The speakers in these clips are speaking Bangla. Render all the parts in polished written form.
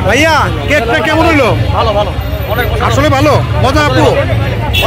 ভাইয়া কেকটা কেমন হলো? ভালো ভালো, আসলে ভালো, মজা আপু,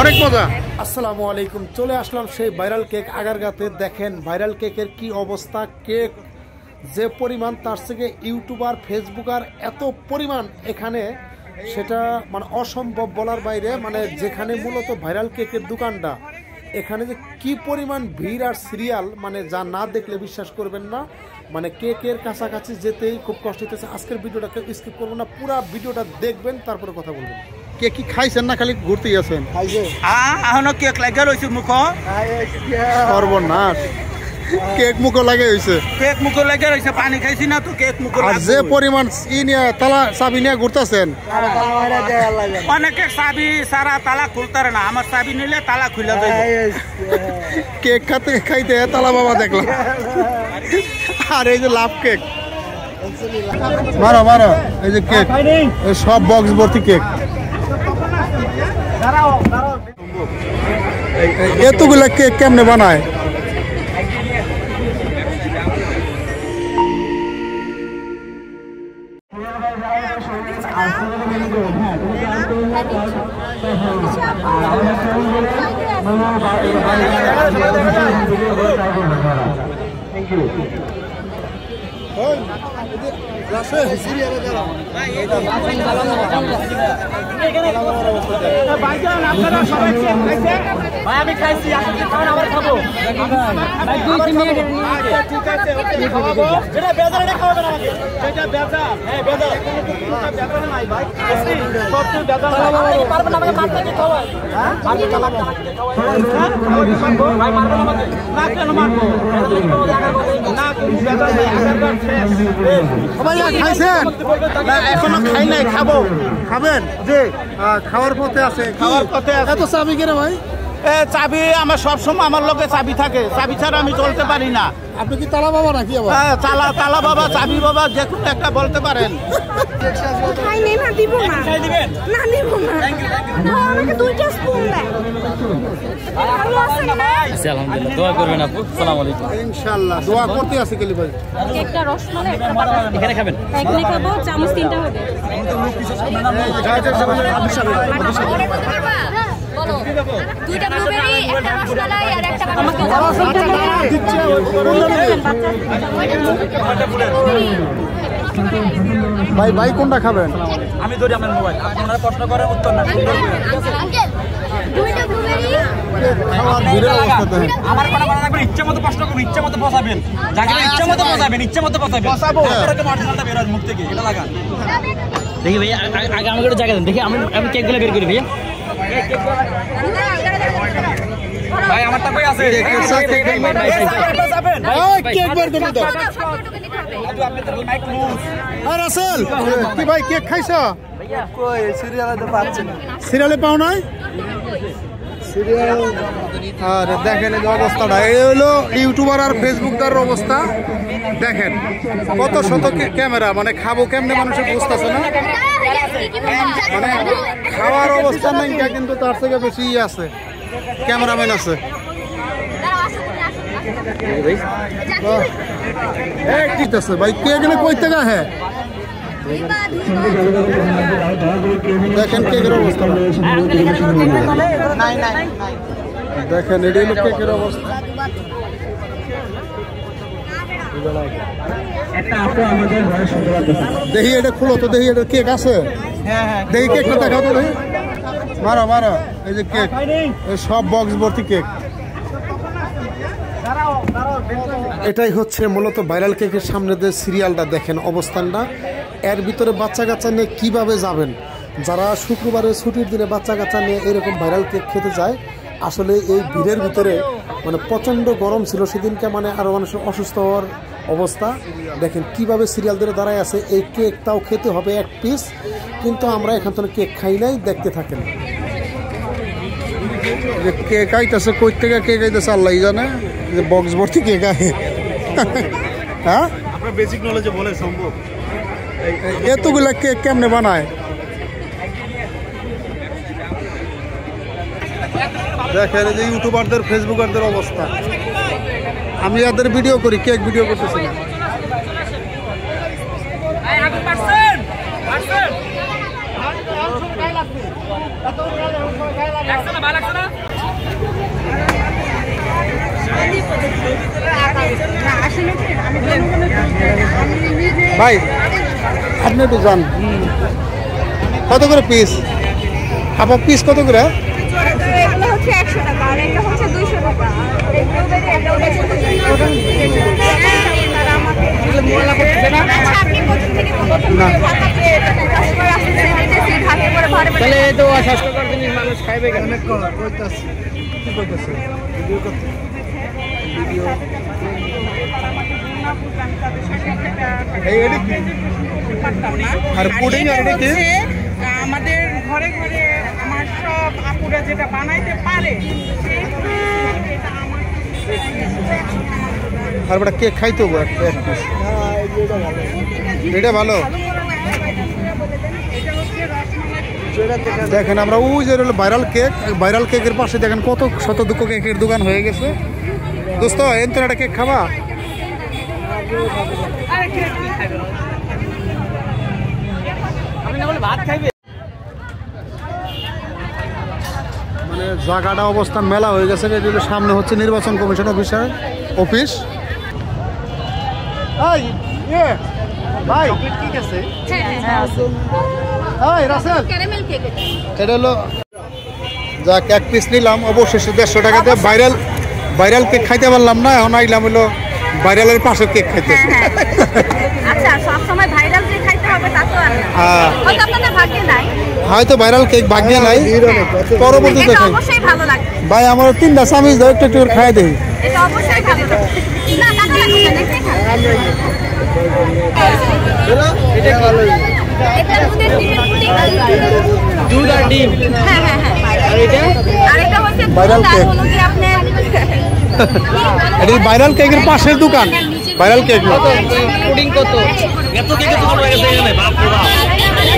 অনেক মজা। আসসালামু আলাইকুম, চলে আসলাম সেই ভাইরাল কেক আগারগাঁতে। দেখেন ভাইরাল কেকের কি অবস্থা। কেক যে পরিমাণ, তার থেকে ইউটিউবার ফেসবুকার এত পরিমাণ এখানে, সেটা মানে অসম্ভব বলার বাইরে। মানে যেখানে মূলত ভাইরাল কেকের দোকানটা, এখানে যে কি পরিমাণ ভিড় আর সিরিয়াল, মানে যা না দেখলে বিশ্বাস করবেন না। মানে কেকের কাছাকাছি যেতেই খুব কষ্ট হতেছে। আজকের ভিডিওটা কেউ স্কিপ করবো না, পুরো ভিডিওটা দেখবেন, তারপরে কথা বলবেন। কেক কি খাইছেন না খালি ঘুরতেই আছেন? এখনো কেক লাগে রয়েছে মুখ, সর্বনাশ, কেক মুখো লাগে হয়েছে। কেক মুখ লাগে রয়েছে, পানি খাইছি না তো কেক মুখ। আর যে পরিমাণ ই নিয়ে তালা চাবি নিয়ে ঘুরতেছেন, অনেকে চাবি সারা তালা খুলতারে না, আমার চাবি নিলে তালা খুলে দেবে। কেক খাতে খাইতে তালা বাবা দেখলাম। আর এই যে লাভ কেক, মারো মারো, এই যে কেক, সব বক্স ভর্তি কেক। এতগুলা কেক কেমনে বানায়? আমি খাইছি, আবার খাবো। যেটা বেজার এটা খাওয়াবেন আমাকে, যেটা বেজার, হ্যাঁ বেজার, বেজার নাই ভাই, সব কিছু বেজার নাই। পারবেন আমাকে মারতে কি খাওয়ায়? হ্যাঁ পারবেন না মারতে খাওয়ায়? হ্যাঁ ভাই মারবেন আমাকে না, কেন মারবো না? কোনো বেজার নাই, আগারগাঁও শেষ। সবাই খাইছেন না এখনো খাই নাই, খাবো। খাবেন? যে খাওয়ার পথে আছে, খাওয়ার পথে আছে। এত চাবি কেন ভাই? চাবি আমার সবসময় আমার লোকে চাবি থাকে, চাবি ছাড়া আমি চলতে পারি না। আপনি কি তালা বাবা নাকি? আবার তালা বাবা, চাবি বাবা, যে কোনো একটা বলতে পারেন। খাই নেই না, দিব না। খাই দিবেন না, দিব না। আমাকে দুইটা স্পুন দেন। ভালো আছেন না? আলহামদুলিল্লাহ, দোয়া করবেন আপু। আসসালামু আলাইকুম। ইনশাআল্লাহ দোয়া করতে আছে কেলি ভাই। একটা রসমালাই, একটা বাটার। এখানে খাবেন? এখানে খাবো, চামচ 3টা হবে। বলো, দুইটা ব্লুবেরি, একটা রসমালাই আর একটা ভাই ভাই কোনটা খাবেন? আমি ধরি আপনার মোবাইল, আপনারা প্রশ্ন করেন উত্তর না। দুইটা ব্লুবেরি। খাওয়ার ভিড়ের অবস্থা দেখেন। আমার কথা বলা লাগবে, ইচ্ছা মতো প্রশ্ন করুন, ইচ্ছা মতো বসাবেন, যাকে ইচ্ছা মতো বসাবেন, ইচ্ছা মতো বসাবেন। আপনারা মার্জিনালটা বের হয় মুখ থেকে, এটা লাগান। দেখি ভাইয়া, আগে আমাকে একটা জায়গা দেন, দেখি আমি কেকগুলো বের করি ভাইয়া। ভাই আমারটা কই আছে? কেক বের করে দাও। আর আসল কি ভাই কেক খাইছো? কই সিরিয়ালে তো পাচ্ছি না। সিরিয়ালে পাও নাই? সিরিয়াল আর দেখেন এই অবস্থাটা, এই হলো ইউটিউবার আর ফেসবুকদারের অবস্থা। দেখেন কত শত ক্যামেরা, মানে খাবো কেমনে মানুষের বুঝতেছে না। মানে খাওয়ার অবস্থা নাই, কিন্তু তার থেকে বেশি আছে, ক্যামেরাম্যান আছে। ঠিক আছে ভাই, কে এখানে কই থেকে? হ্যাঁ দেখেন কেকের অবস্থা, দেখেন এটাই হলো কেকের অবস্থা। দেখি এটা খুলো তো, দেখি এটা কেক আছে, দেখি কেকটা দেখাও তো, দেখি মারো মারো, এই যে কেক, সব বক্স ভর্তি কেক। এটাই হচ্ছে মূলত ভাইরাল কেকের সামনে যে সিরিয়ালটা, দেখেন অবস্থানটা। এর ভিতরে বাচ্চা কাচ্চা নিয়ে কীভাবে যাবেন? যারা শুক্রবারে ছুটির দিনে বাচ্চা কাচ্চা নিয়ে এরকম ভাইরাল কেক খেতে যায়, আসলে এই ভিড়ের ভিতরে মানে প্রচণ্ড গরম ছিল সেদিনকে, মানে আরও মানুষের অসুস্থ হওয়ার অবস্থা। দেখেন কিভাবে সিরিয়াল ধরে দাঁড়ায় আছে। এই কেকটাও খেতে হবে 1 পিস, কিন্তু আমরা এখান থেকে কেক খাই নাই। দেখতে থাকেন যে কেক আইতেছে, কই থেকে কেক আইতেছে আল্লাহ জানে, যে বক্স ভর্তি কেক আয়। হ্যাঁ আপনার বেসিক নলেজে বলে সম্ভব? এতগুলা কেক কেমনে বানায়? দেখেন এই যে ইউটিউবারদের ফেসবুকারদের অবস্থা। আমি এদের ভিডিও করি, কেক ভিডিও করতেছি না। ভাই আপনি একটু যান, কত করে পিস? আপনার পিস কত করে? এগুলো হচ্ছে 100 টাকা আর এটা হচ্ছে 200 টাকা। তাহলে তো অস্বাস্থ্যকর জিনিস মানুষ খাইবে কেন? আর পুডিং আর এটা কি? আমাদের ঘরে ঘরে আমার সব আপুরা যেটা বানাইতে পারে আর বড় কেক খাইতে হবে এক পিস। এটা ভালো। দেখেন আমরা ওই যে ভাইরাল কেকের পাশে দেখেন কত শত দুঃখ কেকের দোকান হয়ে গেছে। দোস্ত এনতো একটা কেক খাবা? মানে জায়গাটা অবস্থান মেলা হয়ে গেছে। এগুলো সামনে হচ্ছে নির্বাচন কমিশন অফিস। ভাই ঠিক আছে, এটা হলো যাক এক পিস নিলাম অবশেষে 150 টাকাতে। ভাইরাল কেক খাইতে পারলাম না, এখন আইলাম হলো ভাইরালের পাশে কেক খাইতে। আচ্ছা সব সময় ভাইরাল কেক খাইতে হবে তা তো আর না, হয়তো আপনাদের ভাগ্যে নাই, হয়তো ভাইরাল কেক ভাগ্যে নাই, পরবর্তীতে খাই। অবশ্যই ভালো লাগে ভাই আমার 3টা চামিচ দাও, একটু একটু খাই দেই। এটা অবশ্যই ভালো লাগে না, টাকা লাগবে না, দেখতে খান। এটা ভালো, এটা দুধের ডিমের পুডিং, দুধ আর ডিম। হ্যাঁ হ্যাঁ হ্যাঁ। আর এটা হচ্ছে ভাইরাল কেক। হলো কি আপনি এটা ভাইরাল কেকের পাশের দোকান। ভাইরাল কেক পুডিং কত? এত কেকের দোকান হয়ে গেছে এখানে, বাপ রে বাপ।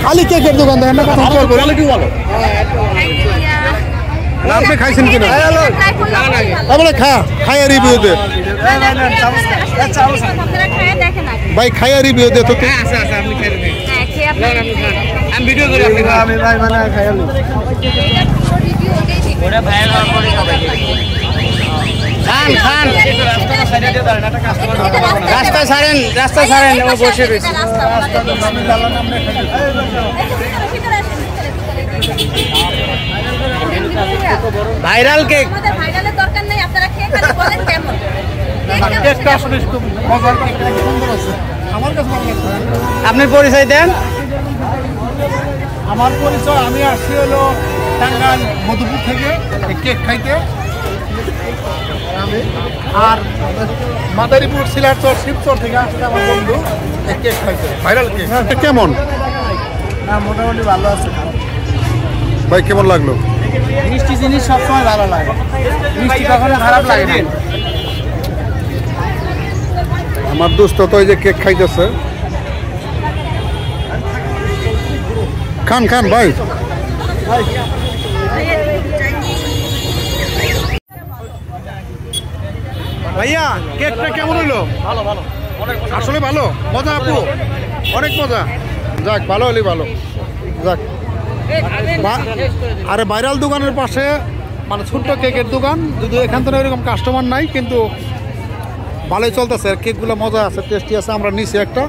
খালি কেকের দোকান দেখেন না, কত চল করে কি ভালো। আপনি খাইছেন কিনা? তাহলে খায়া রিভিউ দে ভাই, খায়া রিভিউ দে তো। আচ্ছা আচ্ছা, আপনি খাই দেন। হ্যাঁ, খেয়ে আপনি আমি ভিডিও করি, আপনি খান। আমি ভাই মানে খাইয়া লই। ওটা ভাইরাল হওয়ার পরে খাবে। খান রাস্তাটা সাইডে দিয়ে দাঁড়ান, একটা কাস্টমার রাস্তা ছাড়েন ও বসে রয়েছে। ভাইরাল কেক ভাইরালের দরকার নেই, আপনারা খেয়ে খালি বলেন কেমন। কেকটা আসলে খুব মজার, কেকটা সুন্দর আছে। আমার কাছে ভালো লাগছে। আপনি পরিচয় দেন। আমার পরিচয়, আমি আসছি হলো টাঙ্গাইল মধুপুর থেকে কেক খাইতে, আর মাদারীপুর সিলারচর শিবচর থেকে আসছে আমার বন্ধু কেক খাইতে। ভাইরাল কেক কেমন? মোটামুটি ভালো আছে ভাই, কেমন লাগলো? মিষ্টি জিনিস সবসময় ভালো লাগে, মিষ্টি কখনো খারাপ লাগে না। আমার দোস্ত তো এই যে কেক খাইতেছে। খান খান ভাই। ভাইয়া কেকটা কেমন হইলো? ভালো ভালো, আসলে ভালো, মজা আপু, অনেক মজা। যাক, ভালো হলে ভালো। যাক, আরে ভাইরাল দোকানের পাশে মানে ছোট্ট কেকের দোকান, যদিও এখান থেকে এরকম কাস্টমার নাই, কিন্তু ভালোই চলতেছে। আর কেকগুলো মজা আছে, টেস্টি আছে। আমরা নিছি একটা,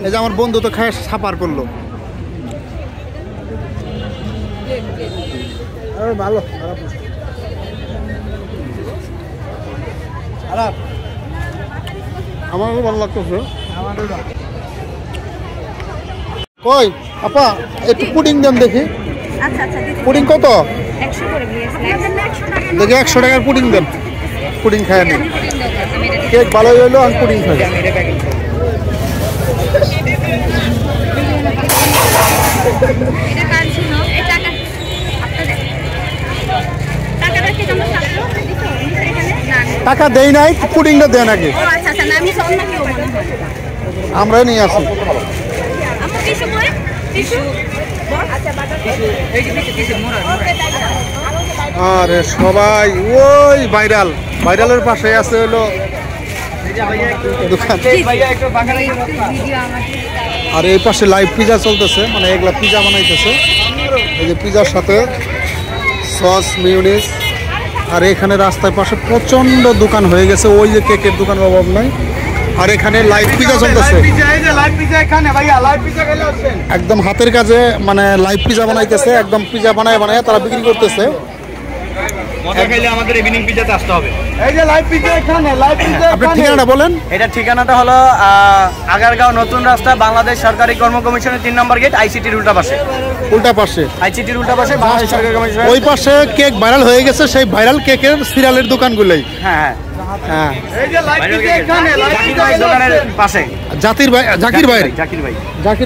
এই যে আমার বন্ধু তো খায় সাপার করলো। ভালো, আমারও ভালো লাগতেছে। কই আপা একটু পুডিং দেন দেখি। আচ্ছা আচ্ছা, পুডিং কত? 100 করে দিয়েছেন। দেখি 100 টাকার পুডিং দেন। পুডিং খায় নি, কেক ভালোই হইলো, আমি পুডিং খাই। এটা কার ছিল? এই টাকা আপনাদের টাকাটা কি তোমরা ছাড়ছো এখানে? না টাকা দেই নাই, পুডিংটা দেন আগে। ও আচ্ছা আচ্ছা, না আমি অন্য কেউ মনে হয়। আমরা নিয়ে আসি। আমার টিস্যু করে টিস্যু। আচ্ছা বাটা টিস্যু, এই যে টিস্যু মোড়া। আরে সবাই ওই ভাইরালের পাশে আছে হলো দোকান। আর এই পাশে লাইভ পিজা চলতেছে, মানে এগুলা পিজা বানাইতেছে। এই যে পিজার সাথে সস মিউনিস। আর এখানে রাস্তার পাশে প্রচন্ড দোকান হয়ে গেছে, ওই যে কেকের দোকানের অভাব নাই। আর এখানে লাইভ পিজা চলতেছে, একদম হাতের কাজে মানে লাইভ পিজা বানাইতেছে, একদম পিজা বানায় তারা বিক্রি করতেছে। আমাদের ইভিনিং পিজাতে আসতে হবে। এই যে লাইভ পিজা এখানে, লাইভ পিজা আপনার ঠিকানাটা বলেন। এটা ঠিকানাটা হলো আগারগাঁও নতুন রাস্তা, বাংলাদেশ সরকারি কর্ম কমিশনের 3 নম্বর গেট, আইসিটির উল্টা পাশে। আইসিটির উল্টা পাশে বাংলাদেশ সরকারি কমিশন। ওই পাশে কেক ভাইরাল হয়ে গেছে, সেই ভাইরাল কেকের সিরিয়ালের দোকানগুলোই। হ্যাঁ হ্যাঁ, এই যে লাইভ পিজা এখানে, লাইভ পিজা দোকানের পাশে। জাকির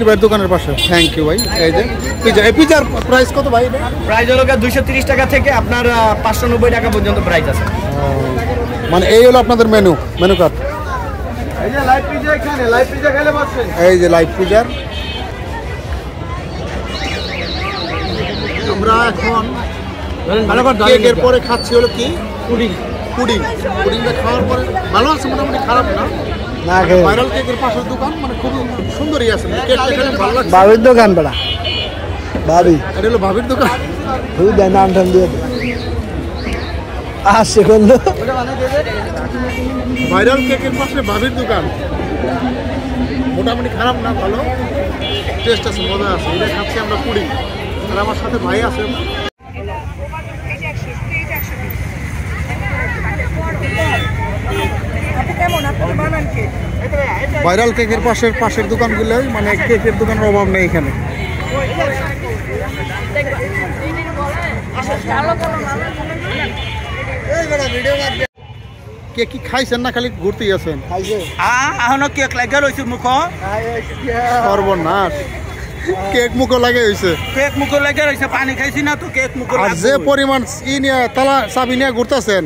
ভাইয়ের দোকানের পাশে। থ্যাংক ইউ ভাই। এই যে পিজা, এই পিজার প্রাইস কত ভাই? প্রাইস হলো 230 টাকা থেকে আপনার 590 টাকা পর্যন্ত প্রাইস আছে। মানে এই হলো আপনাদের মেনু কার্ড। এই যে লাইভ পিজা এখানে, লাইভ পিজা খেলে বসেন। এই যে লাইভ পিজার। আমরা এখন কেকের পরে খাচ্ছি হলো কি পুডিংটা খাওয়ার পরে ভালো আছে, মোটামুটি খারাপ না। ভাইরাল কেকের পাশের দোকান, মানে খুব সুন্দরই আছে। বাবির দোকান বেড়া, বাবি, এটা হলো ভাবির দোকান। তুই দেয় নাম টাম দিয়ে আসছে করলো। ভাইরাল কেকের পাশে ভাবির দোকান, মোটামুটি খারাপ না, ভালো টেস্ট আছে, মজা আছে। এটা খাচ্ছি আমরা পুডিং। আর আমার সাথে ভাই আছে। ভাইরাল কেকের পাশের দোকানগুলোই মানে কেকের দোকানের অভাব নেই এখানে। কেক কি খাইছেন না খালি ঘুরতেই আছেন? এখনো কেক লাগে রয়েছে মুখ, সর্বনাশ, কেক মুখো লাগে হয়েছে, কেক মুখ লাগে রয়েছে। পানি খাইছি না তো কেক মুখ। আর যে পরিমাণ নিয়ে তালা চাবি নিয়ে ঘুরতেছেন,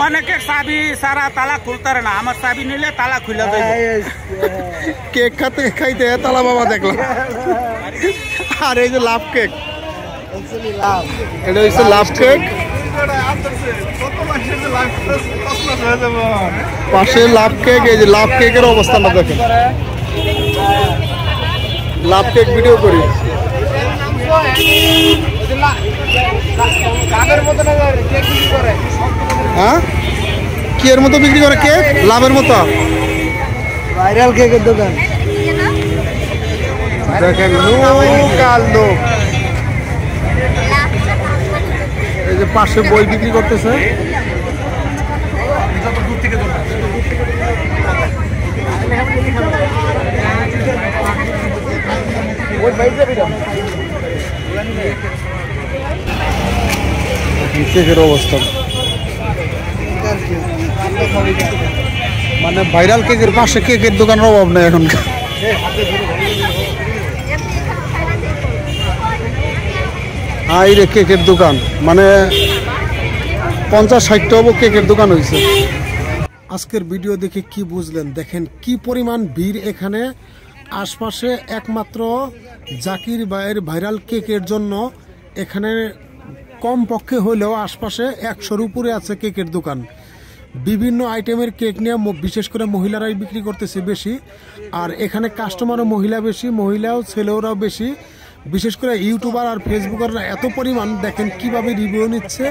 অনেকে চাবি সারা তালা খুলতারে না, আমার চাবি নিলে তালা খুলে দেবে। কেক খাইতে তালা বাবা দেখলাম। আর এই যে লাভ কেক, এটা হচ্ছে লাভ কেক। পাশে লাভ কেক, এই যে লাভ কেকের অবস্থানটা দেখেন। লাভ কেক ভিডিও করি। হ্যাঁ, কি এর মতো বিক্রি করে কেক? লাভের মতো ভাইরাল কেকের দোকান দেখেন। লোক এই যে পাশে বই বিক্রি করতেছে। কেকের অবস্থা মানে ভাইরাল কেকের পাশে কেকের দোকানের অভাব নেই এখন। এই রে কেকের দোকান, মানে 50-60টা কেকের দোকান হয়েছে। আজকের ভিডিও দেখে কি বুঝলেন? দেখেন কি পরিমাণ ভিড় এখানে। আশপাশে একমাত্র জাকির ভাইয়ের ভাইরাল কেকের জন্য এখানে কমপক্ষে হলেও আশপাশে 100-র উপরে আছে কেকের দোকান। বিভিন্ন আইটেমের কেক নিয়ে বিশেষ করে মহিলারাই বিক্রি করতেছে বেশি। আর এখানে কাস্টমারও মহিলা বেশি, মহিলাও ছেলেরাও বেশি। বিশেষ করে ইউটিউবার আর ফেসবুকাররা এত পরিমাণ, দেখেন কিভাবে রিভিউ নিচ্ছে।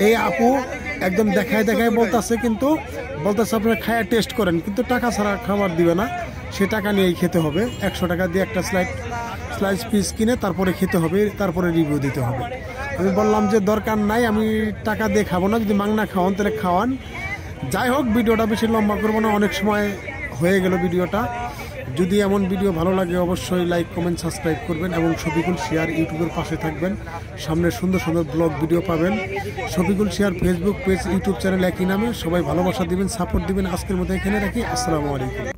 এই আপু একদম দেখায় বলতেছে, কিন্তু বলতেছে আপনারা খায়া টেস্ট করেন, কিন্তু টাকা ছাড়া খাবার দিবে না। সে টাকা নিয়েই খেতে হবে। 100 টাকা দিয়ে একটা স্লাইস পিস কিনে তারপরে খেতে হবে, তারপরে রিভিউ দিতে হবে। আমি বললাম যে দরকার নাই, আমি টাকা দিয়ে খাবো না, যদি মাংনা খাওয়ান তাহলে খাওয়ান। যাই হোক, ভিডিওটা বেশি লম্বা করবো না, অনেক সময় হয়ে গেল ভিডিওটা। যদি এমন ভিডিও ভালো লাগে অবশ্যই লাইক, কমেন্ট, সাবস্ক্রাইব করবেন এবং শফিকুল শেয়ার ইউটিউবের পাশে থাকবেন। সামনে সুন্দর ব্লগ ভিডিও পাবেন। Shafiqul share Facebook page, YouTube channel একই নামে। সবাই ভালোবাসা দিবেন, সাপোর্ট দিবেন। আজকের মতো এখানে রাখি। আসসালামু আলাইকুম।